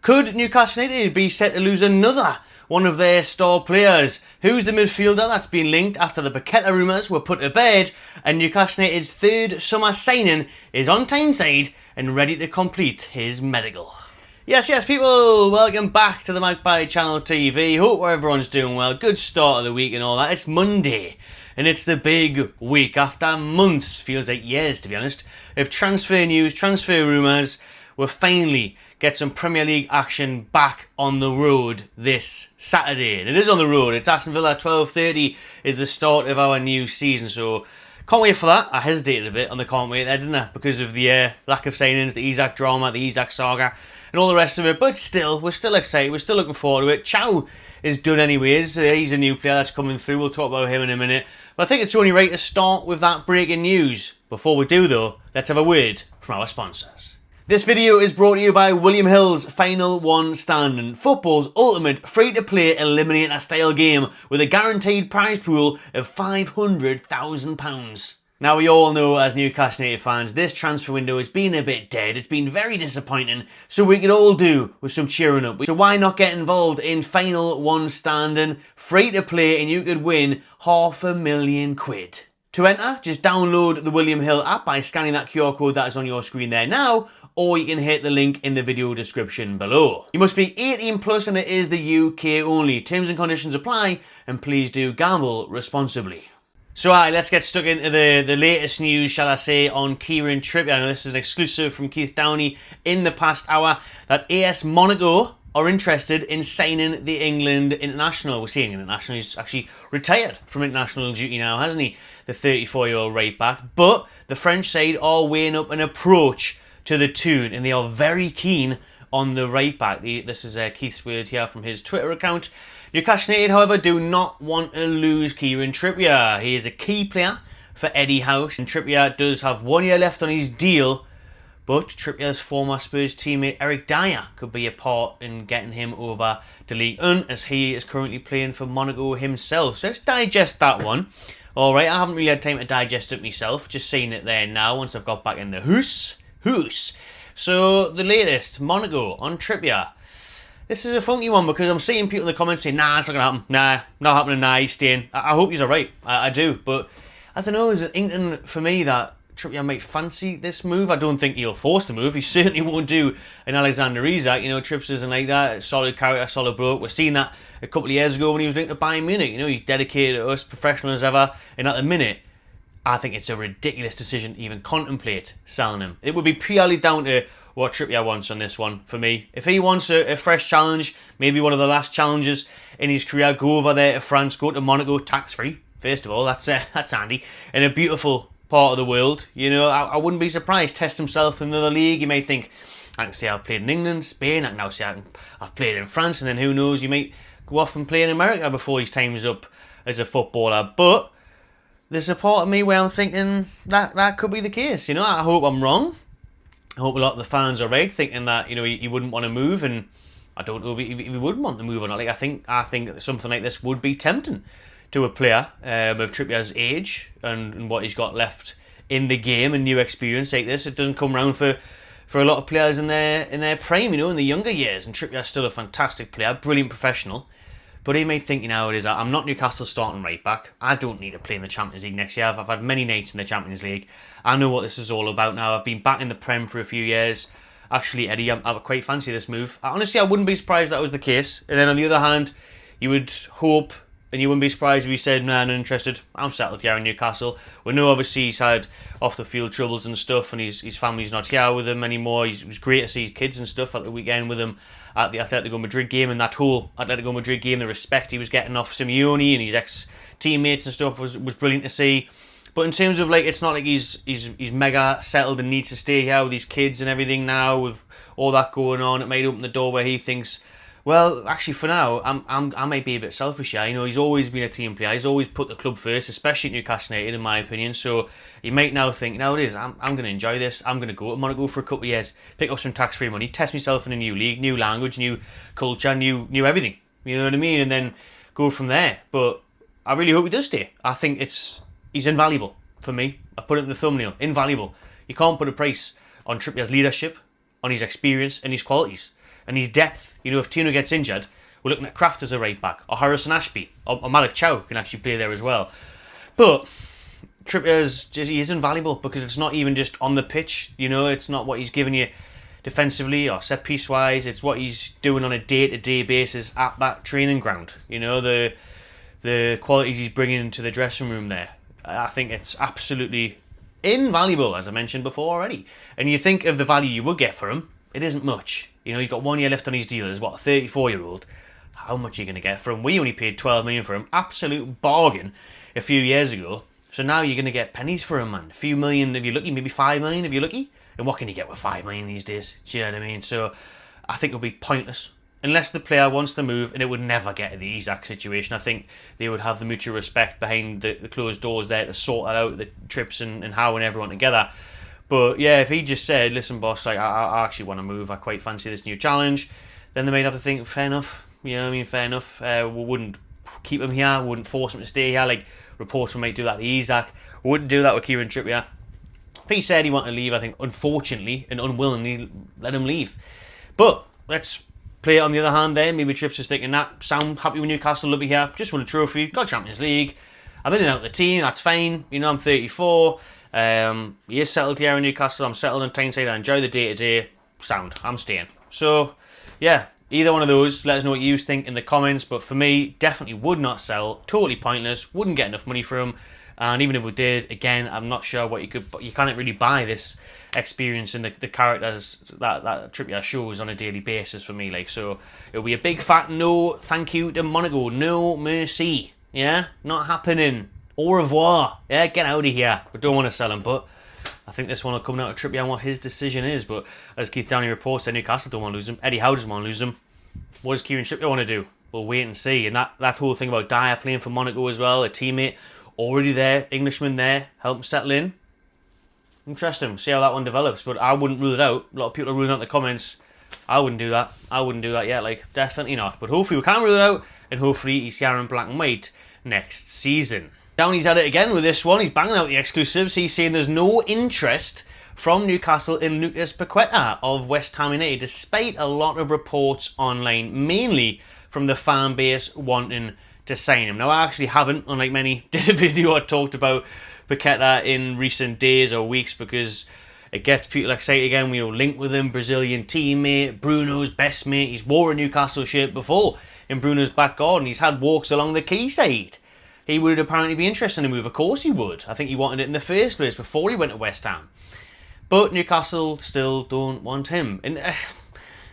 Could Newcastle United be set to lose another one of their star players? Who's the midfielder that's been linked after the Paqueta rumours were put to bed, and Newcastle United's third summer signing is on Tyneside and ready to complete his medical? Yes, people, welcome back to the Magpie Channel TV. Hope everyone's doing well. Good start of the week and all that. It's Monday, and it's the big week after months, feels like years to be honest, of transfer news, transfer rumours. We'll finally get some Premier League action back on the road this Saturday. And it is on the road. It's Aston Villa. 12:30 is the start of our new season, so can't wait for that. I hesitated a bit on the can't wait there, didn't I? Because of the lack of signings, the Isak drama, the Isak saga, and all the rest of it. But still, we're still excited. We're still looking forward to it. Chow is done anyways. He's a new player that's coming through. We'll talk about him in a minute. But I think it's only right to start with that breaking news. Before we do, though, let's have a word from our sponsors. This video is brought to you by William Hill's Final One Standing, football's ultimate free-to-play eliminator style game with a guaranteed prize pool of £500,000. Now, we all know as Newcastle United fans, this transfer window has been a bit dead. It's been very disappointing, so we could all do with some cheering up. So why not get involved in Final One Standing, free-to-play, and you could win £500,000. To enter, just download the William Hill app by scanning that QR code that is on your screen there now, or you can hit the link in the video description below. You must be 18 plus and it is the UK only. Terms and conditions apply, and please do gamble responsibly. So let's get stuck into the latest news, shall I say, on Kieran Trippier. I know this is an exclusive from Keith Downey in the past hour, that AS Monaco are interested in signing the England international. We're seeing international. He's actually retired from international duty now, hasn't he? The 34-year-old right back. But the French side are weighing up an approach to the Toon, and they are very keen on the right back. This is Keith's word here from his Twitter account. Newcastle United, however, do not want to lose Kieran Trippier. He is a key player for Eddie House, and Trippier does have 1 year left on his deal, but Trippier's former Spurs teammate Eric Dyer could be a part in getting him over to Ligue 1, as he is currently playing for Monaco himself. So let's digest that one. Alright, I haven't really had time to digest it myself, just seeing it there now once I've got back in the house. So the latest, Monaco on Trippier. This is a funky one because I'm seeing people in the comments saying, nah, it's not going to happen. Nah, not happening, nah, he's staying. I hope he's alright. I do. But I don't know, there's an inkling for me that Trippier might fancy this move. I don't think he'll force the move. He certainly won't do an Alexander Isak. You know, Trips isn't like that. Solid character, solid bloke. We've seen that a couple of years ago when he was linked to Bayern Munich. You know, he's dedicated to us, professional as ever. And at the minute, I think it's a ridiculous decision to even contemplate selling him. It would be purely down to what Trippier wants on this one for me. If he wants a fresh challenge, maybe one of the last challenges in his career, go over there to France, go to Monaco, tax-free. First of all, that's handy. In a beautiful part of the world, you know, I wouldn't be surprised. Test himself in another league. You may think, I can say I've played in England, Spain. I can now say I've played in France, and then who knows, you might go off and play in America before his time is up as a footballer. But there's a part of me where I'm thinking that could be the case. You know, I hope I'm wrong. I hope a lot of the fans are right, thinking that, you know, he wouldn't want to move, and I don't know if he would want to move or not. Like, I think something like this would be tempting to a player of Trippier's age and what he's got left in the game, and new experience like this. It doesn't come around for a lot of players in their prime, you know, in the younger years. And Trippier's still a fantastic player, brilliant professional. But he may think, you know, it is, I'm not Newcastle starting right back. I don't need to play in the Champions League next year. I've had many nights in the Champions League. I know what this is all about now. I've been back in the Prem for a few years. Actually, Eddie, I quite fancy this move. Honestly, I wouldn't be surprised if that was the case. And then on the other hand, you would hope, and you wouldn't be surprised if he said, nah, not interested. I'm settled here in Newcastle. We know obviously he's had off-the-field troubles and stuff, and his family's not here with him anymore. It was great to see his kids and stuff at the weekend with him at the Atletico Madrid game, and that whole Atletico Madrid game, the respect he was getting off Simeone and his ex-teammates and stuff was brilliant to see. But in terms of, like, it's not like he's mega settled and needs to stay here with his kids and everything now, with all that going on. It might open the door where he thinks, well, actually for now, I might be a bit selfish here. You know, he's always been a team player. He's always put the club first, especially at Newcastle United, in my opinion. So he might now think, now it is, I'm going to enjoy this. I'm going to go to Monaco for a couple of years, pick up some tax-free money, test myself in a new league, new language, new culture, new everything. You know what I mean? And then go from there. But I really hope he does stay. I think he's invaluable for me. I put it in the thumbnail. Invaluable. You can't put a price on Trippier's leadership, on his experience and his qualities. And his depth, you know, if Tino gets injured, we're looking at Kraft as a right back, or Harrison Ashby, or Malik Chow can actually play there as well. But Trippier he is invaluable because it's not even just on the pitch, you know, it's not what he's giving you defensively or set piece wise, it's what he's doing on a day-to-day basis at that training ground. You know, the qualities he's bringing into the dressing room there. I think it's absolutely invaluable, as I mentioned before already. And you think of the value you would get for him, it isn't much. You know, he's got 1 year left on his deal as a 34-year-old. How much are you going to get for him? We only paid 12 million for him. Absolute bargain a few years ago. So now you're going to get pennies for him, man. A few million if you're lucky, maybe 5 million if you're lucky. And what can you get with 5 million these days? Do you know what I mean? So I think it'll be pointless. Unless the player wants to move, and it would never get to the Isak situation. I think they would have the mutual respect behind the closed doors there to sort that out, the trips and how and everyone together. But yeah, if he just said, listen boss, I actually want to move, I quite fancy this new challenge, then they might have to think, fair enough. You know what I mean? Fair enough. We wouldn't keep him here. We wouldn't force him to stay here. Like reports might do that to Isak. We wouldn't do that with Kieran Trippier. If he said he wanted to leave, I think unfortunately and unwillingly let him leave. But let's play it on the other hand there. Maybe Trips is thinking that. Sound happy with Newcastle, love it here. Just won a trophy. Got Champions League. I'm in and out of the team. That's fine. You know, I'm 34. He is settled here in Newcastle. I'm settled in Tyneside. I enjoy the day-to-day. Sound. I'm staying. So, yeah. Either one of those, let us know what you think in the comments. But for me, definitely would not sell. Totally pointless. Wouldn't get enough money for him. And even if we did, again, I'm not sure what you could. You can't really buy this experience in the characters that Trippier shows on a daily basis for me. Like, so it'll be a big fat no, thank you to Monaco. No mercy. Yeah, not happening. Au revoir. Yeah, get out of here. We don't want to sell him, but I think this one will come out of Trippier and what his decision is. But as Keith Downey reports, Newcastle don't want to lose him. Eddie Howe doesn't want to lose him. What does Kieran Trippier want to do? We'll wait and see. And that whole thing about Dyer playing for Monaco as well, a teammate already there, Englishman there, help him settle in. Interesting. See how that one develops. But I wouldn't rule it out. A lot of people are ruling out in the comments. I wouldn't do that. I wouldn't do that yet. Like, definitely not. But hopefully we can rule it out. And hopefully he's here in black and white next season. Downey's at it again with this one. He's banging out the exclusives. He's saying there's no interest from Newcastle in Lucas Paqueta of West Ham United, despite a lot of reports online, mainly from the fan base wanting to sign him. Now, I actually haven't, unlike many, did a video I talked about Paqueta in recent days or weeks because it gets people excited again. We link with him, Brazilian teammate, Bruno's best mate. He's wore a Newcastle shirt before in Bruno's back garden. He's had walks along the quayside. He would apparently be interested in a move. Of course he would. I think he wanted it in the first place before he went to West Ham. But Newcastle still don't want him. And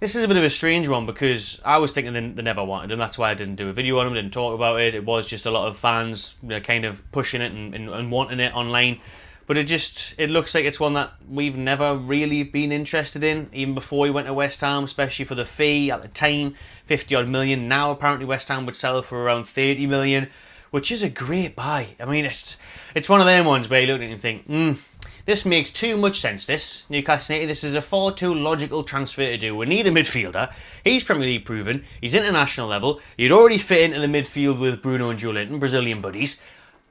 this is a bit of a strange one because I was thinking they never wanted him. That's why I didn't do a video on him, didn't talk about it. It was just a lot of fans kind of pushing it and wanting it online. But it looks like it's one that we've never really been interested in, even before he went to West Ham, especially for the fee at the time, 50 odd million. Now apparently West Ham would sell for around 30 million, which is a great buy. I mean, it's one of them ones where you look at it and think, this makes too much sense, this. Newcastle United, this is a far too logical transfer to do. We need a midfielder. He's Premier League proven. He's international level. He'd already fit into the midfield with Bruno and Joe Linton, Brazilian buddies.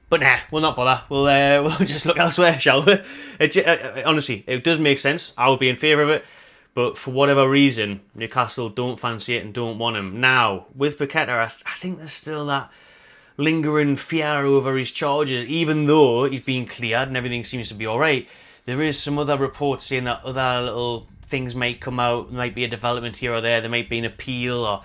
But nah, we'll not bother. We'll just look elsewhere, shall we? Honestly, it does make sense. I would be in favour of it. But for whatever reason, Newcastle don't fancy it and don't want him. Now, with Paqueta, I think there's still that lingering fear over his charges, even though he's been cleared and everything seems to be alright. There is some other reports saying that other little things might come out, there might be a development here or there might be an appeal, or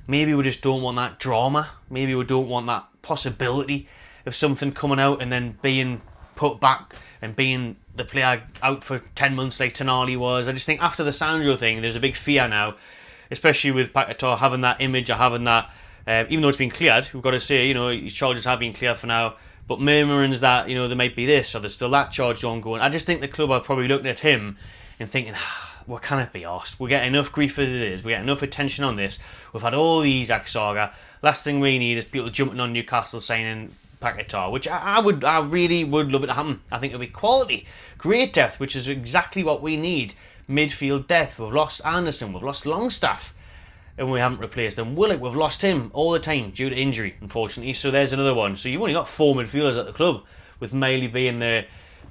maybe we just don't want that drama, maybe we don't want that possibility of something coming out and then being put back and being the player out for 10 months like Tonali was. I just think after the Sandro thing, there's a big fear now, especially with Paqueta having that image or having that. Even though it's been cleared, we've got to say, his charges have been cleared for now. But murmurings that, there might be this or there's still that charge ongoing. I just think the club are probably looking at him and thinking, what can it be asked? We get enough grief as it is. We get enough attention on this. We've had all the Isak saga. Last thing we need is people jumping on Newcastle signing Paqueta, which I really would love it to happen. I think it'll be quality, great depth, which is exactly what we need. Midfield depth. We've lost Anderson. We've lost Longstaff. And we haven't replaced him. Willock, we've lost him all the time due to injury, unfortunately. So there's another one. So you've only got 4 midfielders at the club, with Miley being the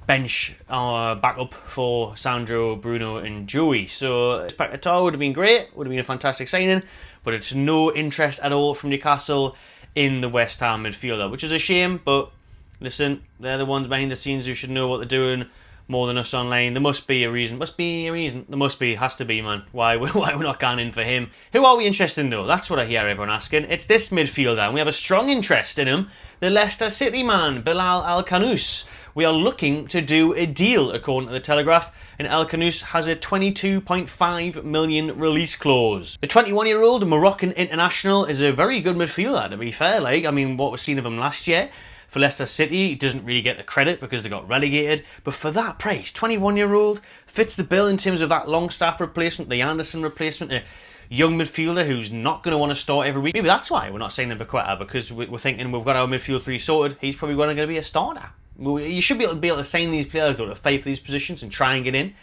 bench backup for Sandro, Bruno and Joey. So Paqueta would have been great, would have been a fantastic signing, but it's no interest at all from Newcastle in the West Ham midfielder, which is a shame, but listen, they're the ones behind the scenes who should know what they're doing more than us online. There must be a reason. Has to be, man. Why we're not going in for him. Who are we interested in, though? That's what I hear everyone asking. It's this midfielder, and we have a strong interest in him. The Leicester City man, Bilal Alcanus. We are looking to do a deal, according to the Telegraph, and Alcanus has a 22.5 million release clause. The 21-year-old Moroccan international is a very good midfielder, to be fair. What we've seen of him last year for Leicester City, he doesn't really get the credit because they got relegated, but for that price, 21-year-old, fits the bill in terms of that Longstaff replacement, the Anderson replacement, a young midfielder who's not going to want to start every week. Maybe that's why we're not signing Paqueta, because we're thinking we've got our midfield three sorted, he's probably going to be a starter. You should be able to sign these players, though, to fight for these positions and try and get in.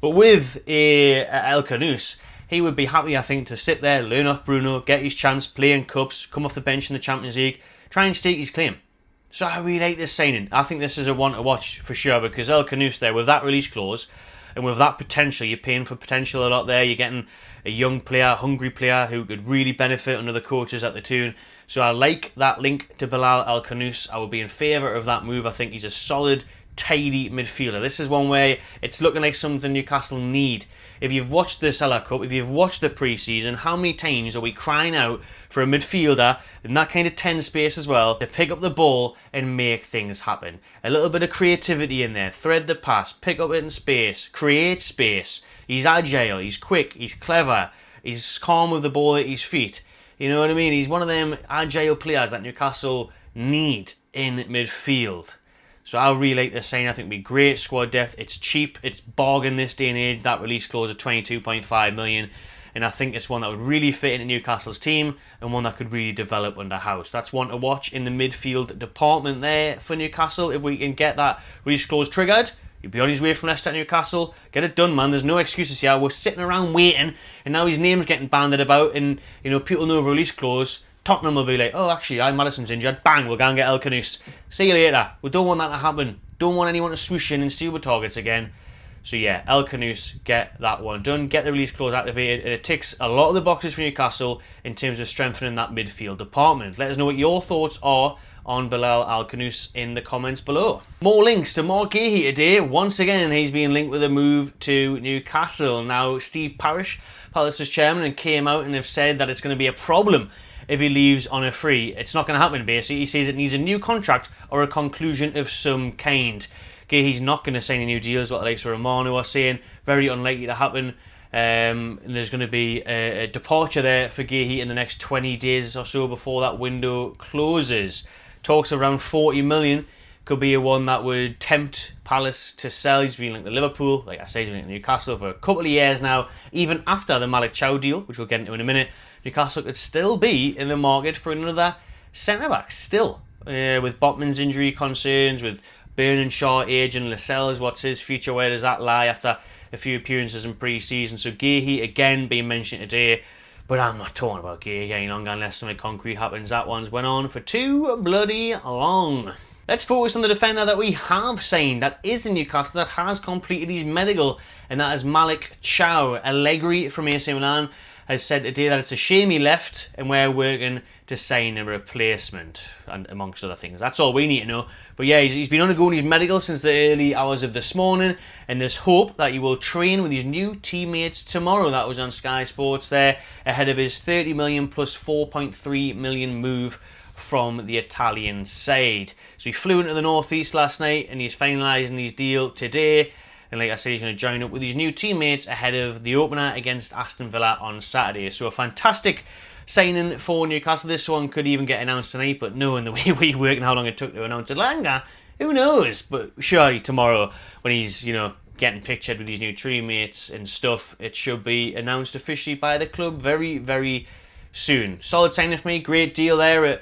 But with Alcanus, he would be happy, I think, to sit there, learn off Bruno, get his chance, play in cups, come off the bench in the Champions League, try and stake his claim. So I really like this signing. I think this is a one to watch for sure, because Alcanus there, with that release clause and with that potential, you're paying for potential a lot there. You're getting a young player, hungry player who could really benefit under the coaches at the Toon. So I like that link to Bilal Alcanus. I would be in favour of that move. I think he's a solid, tidy midfielder. This is one where it's looking like something Newcastle need. If you've watched the Salah Cup, if you've watched the pre-season, how many times are we crying out for a midfielder in that kind of 10 space as well to pick up the ball and make things happen? A little bit of creativity in there, thread the pass, pick up it in space, create space. He's agile, he's quick, he's clever, he's calm with the ball at his feet. You know what I mean? He's one of them agile players that Newcastle need in midfield. So I really like this sign. I think it'd be great squad depth. It's cheap. It's bargain this day and age. That release clause of 22.5 million. And I think it's one that would really fit into Newcastle's team and one that could really develop under House. That's one to watch in the midfield department there for Newcastle. If we can get that release clause triggered, he'll be on his way from Leicester to Newcastle. Get it done, man. There's no excuses here. We're sitting around waiting, and now his name's getting banded about, and people know the release clause. Tottenham will be like, oh, actually, Madison's injured. Bang, we'll go and get Alcanus. See you later. We don't want that to happen. Don't want anyone to swoosh in and steal the targets again. So yeah, Alcanus, get that one done. Get the release clause activated. It ticks a lot of the boxes for Newcastle in terms of strengthening that midfield department. Let us know what your thoughts are on Bilal Alcanus in the comments below. More links to Mark Gahey today. Once again, he's being linked with a move to Newcastle. Now, Steve Parish, Palace's chairman, and came out and have said that it's going to be a problem if he leaves on a free. It's not going to happen, basically. He says it needs a new contract or a conclusion of some kind. Gahey's not going to sign a new deal, is what the likes of Romano are saying. Very unlikely to happen. And there's going to be a departure there for Gahey in the next 20 days or so before that window closes. Talks around 40 million. Could be a one that would tempt Palace to sell. He's been linked to Liverpool, like I said, he's been linked to Newcastle for a couple of years now. Even after the Malik Chow deal, which we'll get into in a minute, Newcastle could still be in the market for another centre-back. Still, with Botman's injury concerns, with Bernard Shaw aging, Lascelles, what's his future? Where does that lie after a few appearances in pre-season? So Gahey, again, being mentioned today. But I'm not talking about Gahey any longer unless something concrete happens. That one's went on for too bloody long. Let's focus on the defender that we have signed, that is in Newcastle, that has completed his medical, and that is Malik Chow. Allegri from AC Milan has said today that it's a shame he left and we're working to sign a replacement, and amongst other things. That's all we need to know. But yeah, he's been undergoing his medical since the early hours of this morning, and there's hope that he will train with his new teammates tomorrow. That was on Sky Sports there, ahead of his 30 million plus 4.3 million move from the Italian side. So he flew into the northeast last night and he's finalising his deal today. And like I said, he's going to join up with his new teammates ahead of the opener against Aston Villa on Saturday. So a fantastic signing for Newcastle. This one could even get announced tonight, but knowing the way we work and how long it took to announce it longer, who knows? But surely tomorrow, when he's, getting pictured with his new teammates and stuff, it should be announced officially by the club very, very soon. Solid signing for me. Great deal there at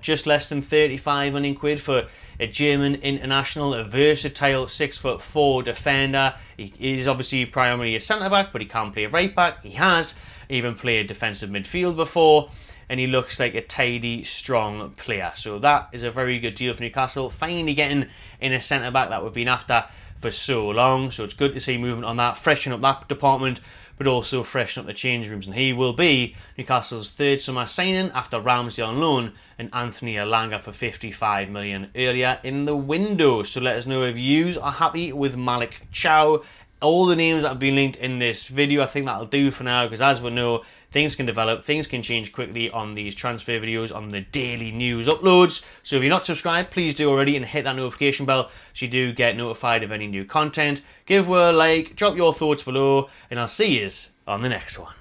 just less than 35 million quid for a German international, a versatile 6'4" defender. He is obviously primarily a centre back, but he can play a right back. He has even played defensive midfield before, and he looks like a tidy, strong player. So that is a very good deal for Newcastle. Finally getting in a centre-back that we've been after for so long. So it's good to see movement on that, freshen up that department, but also freshen up the change rooms. And he will be Newcastle's third summer signing after Ramsey on loan and Anthony Elanga for 55 million earlier in the window. So let us know if you are happy with Malik Chow. All the names that have been linked in this video, I think that'll do for now, because as we know, things can develop, things can change quickly on these transfer videos, on the daily news uploads. So if you're not subscribed, please do already and hit that notification bell so you do get notified of any new content. Give her a like, drop your thoughts below, and I'll see you on the next one.